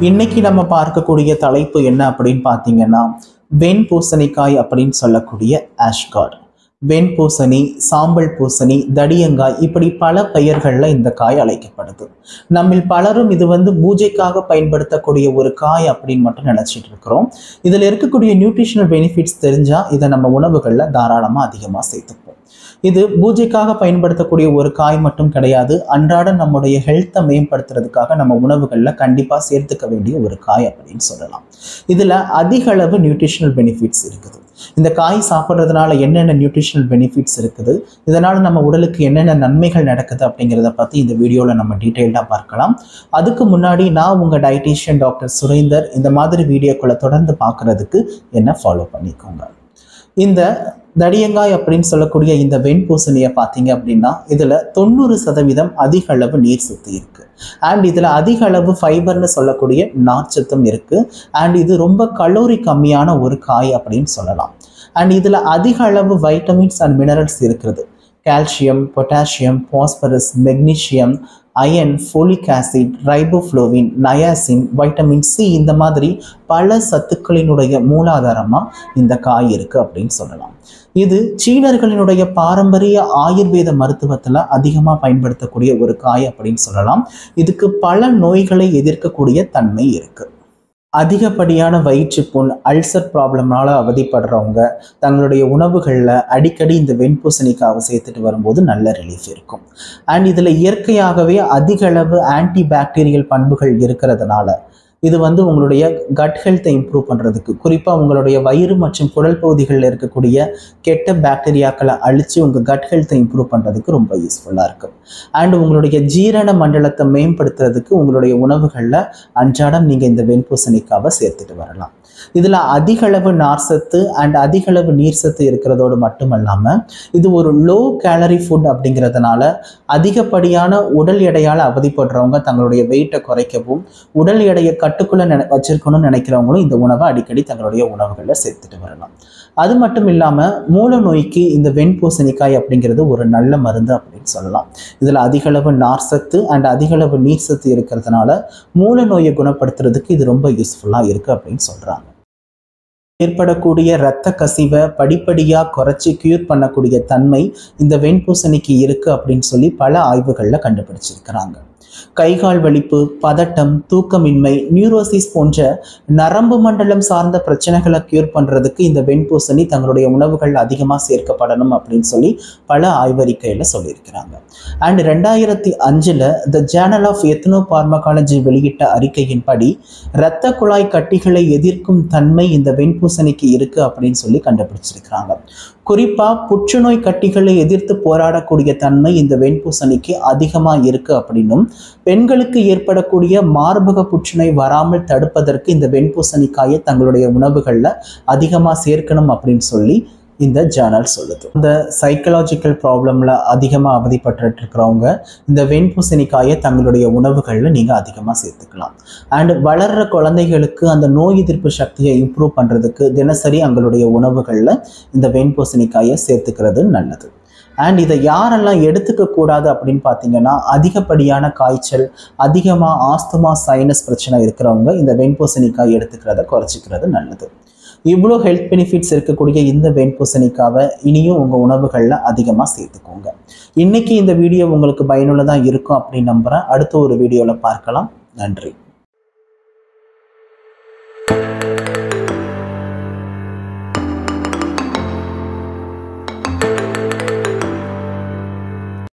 இன்னைக்கு நம்ம பார்க்கக்கூடிய தலைப்பு என்ன அப்படின்னு பார்த்தீங்கன்னா, வெண்பூசணிக்காய் அப்படின்னு சொல்லக்கூடிய ஆஷ்கார்ட். வெண்பூசணி, சாம்பல் பூசணி, தடியங்காய், இப்படி பல பெயர்களில் இந்த காய் அழைக்கப்படுது. நம்மில் பலரும் இது பூஜைக்காக பயன்படுத்தக்கூடிய ஒரு காய் அப்படின்னு மட்டும் நினைச்சிட்டு இருக்கிறோம். இதில் இருக்கக்கூடிய நியூட்ரிஷனல் பெனிஃபிட்ஸ் தெரிஞ்சால் இதை நம்ம உணவுகளில் தாராளமாக அதிகமாக சேர்த்துப்போம். இது பூஜைக்காக பயன்படுத்தக்கூடிய ஒரு காய் மட்டும் கிடையாது. அன்றாட நம்முடைய ஹெல்த்தை மேம்படுத்துறதுக்காக நம்ம உணவுகளில் கண்டிப்பாக சேர்த்துக்க வேண்டிய ஒரு காய் அப்படின்னு சொல்லலாம். இதில் அதிக அளவு நியூட்ரிஷனல் பெனிஃபிட்ஸ் இருக்குது. இந்த காய் சாப்பிட்றதுனால என்னென்ன நியூட்ரிஷனல் பெனிஃபிட்ஸ் இருக்குது, இதனால் நம்ம உடலுக்கு என்னென்ன நன்மைகள் நடக்குது அப்படிங்கிறத பற்றி இந்த வீடியோவில் நம்ம டீட்டெயில்டாக பார்க்கலாம். அதுக்கு முன்னாடி நான் உங்கள் டயட்டீஷியன் டாக்டர் சுரேந்தர். இந்த மாதிரி வீடியோக்களை தொடர்ந்து பார்க்குறதுக்கு என்ன ஃபாலோ பண்ணிக்கோங்க. இந்த தடியங்காய் அப்படின்னு சொல்லக்கூடிய இந்த வெண்பூசணியை பார்த்தீங்க அப்படின்னா இதில் 90% அதிக அளவு நீர் சத்து இருக்குது. அண்ட் இதில் அதிக அளவு ஃபைபர்னு சொல்லக்கூடிய நார்ச்சத்தும் இருக்குது. அண்ட் இது ரொம்ப கலோரி கம்மியான ஒரு காய் அப்படின்னு சொல்லலாம். அண்ட் இதில் அதிக அளவு வைட்டமின்ஸ் அண்ட் மினரல்ஸ் இருக்கிறது. Calcium, potassium, phosphorus, magnesium, iron, folic acid, riboflavin, niacin, vitamin C, இந்த மாதிரி பல சத்துக்களினுடைய மூலாதாரமாக இந்த காய் இருக்குது அப்படின்னு சொல்லலாம். இது சீனர்களினுடைய பாரம்பரிய ஆயுர்வேத மருத்துவத்தில் அதிகமாக பயன்படுத்தக்கூடிய ஒரு காய் அப்படின்னு சொல்லலாம். இதுக்கு பல நோய்களை எதிர்க்கக்கூடிய தன்மை இருக்குது. அதிகப்படியான வயிற்றுப்புண், அல்சர் ப்ராப்ளம்னால அவதிப்படுறவங்க தங்களுடைய உணவுகளில் அடிக்கடி இந்த வெண்பூசணிக்காவை சேர்த்துட்டு வரும்போது நல்ல ரிலீஃப் இருக்கும். அண்ட் இதில் இயற்கையாகவே அதிக அளவு ஆன்டி பாக்டீரியல் பண்புகள் இருக்கிறதுனால இது உங்களுடைய கட் ஹெல்த்தை இம்ப்ரூவ் பண்ணுறதுக்கு, குறிப்பாக உங்களுடைய வயிறு மற்றும் குடல் பகுதிகளில் இருக்கக்கூடிய கெட்ட பாக்டீரியாக்களை அழித்து உங்கள் கட் ஹெல்த்தை இம்ப்ரூவ் பண்ணுறதுக்கு ரொம்ப யூஸ்ஃபுல்லாக இருக்கும். அண்ட் உங்களுடைய ஜீரண மண்டலத்தை மேம்படுத்துறதுக்கு உங்களுடைய உணவுகளில் அன்றாடம் நீங்கள் இந்த வெண்பூசணிக்காவை சேர்த்துட்டு வரலாம். இதில் அதிக அளவு நார்சத்து அண்ட் அதிக அளவு நீர் சத்து இருக்கிறதோடு மட்டுமல்லாமல் இது ஒரு லோ கேலரி ஃபுட் அப்படிங்கிறதுனால அதிகப்படியான உடல் எடையால் அவதிப்படுறவங்க தங்களுடைய வெயிட்டை குறைக்கவும், உடல் எடையை கட்டுக்குள்ளே வச்சிருக்கணும்னு நினைக்கிறவங்களும் இந்த உணவை அடிக்கடி தங்களுடைய உணவுகளில் சேர்த்துட்டு வரலாம். அது மட்டும் இல்லாமல் மூல நோய்க்கு இந்த வெண்பூசணிக்காய் அப்படிங்கிறது ஒரு நல்ல மருந்து அப்படின்னு சொல்லலாம். இதில் அதிக அளவு நார்சத்து அண்ட் அதிக அளவு நீர் சத்து இருக்கிறதுனால மூல நோயை குணப்படுத்துறதுக்கு இது ரொம்ப யூஸ்ஃபுல்லாக இருக்குது அப்படின்னு சொல்கிறாங்க. ஏற்படக்கூடிய இரத்த கசிவை படிப்படியாக குறைச்சி கியூர் பண்ணக்கூடிய தன்மை இந்த வெண்பூசணிக்கு இருக்குது அப்படின்னு சொல்லி பல ஆய்வுகளில் கண்டுபிடிச்சிருக்கிறாங்க. கைகால் வலிப்பு, பதட்டம், தூக்கமின்மை, நியூரோசிஸ் போன்ற நரம்பு மண்டலம் சார்ந்த பிரச்சனைகளை கியூர் பண்ணுறதுக்கு இந்த வெண்பூசணி தங்களுடைய உணவுகள் அதிகமாக சேர்க்கப்படணும் அப்படின்னு சொல்லி பல ஆய்வறிக்கையில் சொல்லியிருக்கிறாங்க. அண்ட் 2005 த ஜேர்னல் ஆஃப் எத்னோபார்மகாலஜி வெளியிட்ட அறிக்கையின்படி இரத்த குழாய் கட்டிகளை எதிர்க்கும் தன்மை இந்த வெண்பூசணிக்கு இருக்குது அப்படின்னு சொல்லி கண்டுபிடிச்சிருக்கிறாங்க. குறிப்பாக புற்றுநோய் கட்டிகளை எதிர்த்து போராடக்கூடிய தன்மை இந்த வெண்பூசணிக்கு அதிகமாக இருக்குது அப்படின்னும், பெண்களுக்கு ஏற்படக்கூடிய மார்பக புற்றுநோய் வராமல் தடுப்பதற்கு இந்த வெண்பூசணிக்காயை தங்களுடைய உணவுகளில் அதிகமாக சேர்க்கணும் அப்படின்னு சொல்லி இந்த ஜேர்னல் சொல்லுது. இந்த சைக்கலாஜிக்கல் ப்ராப்ளமில் அதிகமாக அவதிப்பட்டு இருக்கிறவங்க இந்த வெண்பூசணிக்காயை தங்களுடைய உணவுகளில் நீங்கள் அதிகமாக சேர்த்துக்கலாம். அண்ட் வளர்கிற குழந்தைகளுக்கு அந்த நோய் எதிர்ப்பு சக்தியை இம்ப்ரூவ் பண்ணுறதுக்கு தினசரி அவங்களுடைய உணவுகளில் இந்த வெண்பூசணிக்காயை சேர்த்துக்கிறது நல்லது. அண்ட் இதை யாரெல்லாம் எடுத்துக்கக்கூடாது அப்படின்னு பார்த்தீங்கன்னா, அதிகப்படியான காய்ச்சல், அதிகமாக ஆஸ்துமா, சைனஸ் பிரச்சனை இருக்கிறவங்க இந்த வெண்பூசணிக்காய் எடுத்துக்கிறத குறைச்சிக்கிறது நல்லது. இவ்வளோ ஹெல்த் பெனிஃபிட்ஸ் இருக்கக்கூடிய இந்த வெண்பூசணிக்காவை இனியும் உங்கள் உணவுகளில் அதிகமாக சேர்த்துக்கோங்க. இன்றைக்கி இந்த வீடியோ உங்களுக்கு பயனுள்ளதாக இருக்கும் அப்படின்னு நம்புகிறேன். அடுத்த ஒரு வீடியோவில் பார்க்கலாம். நன்றி.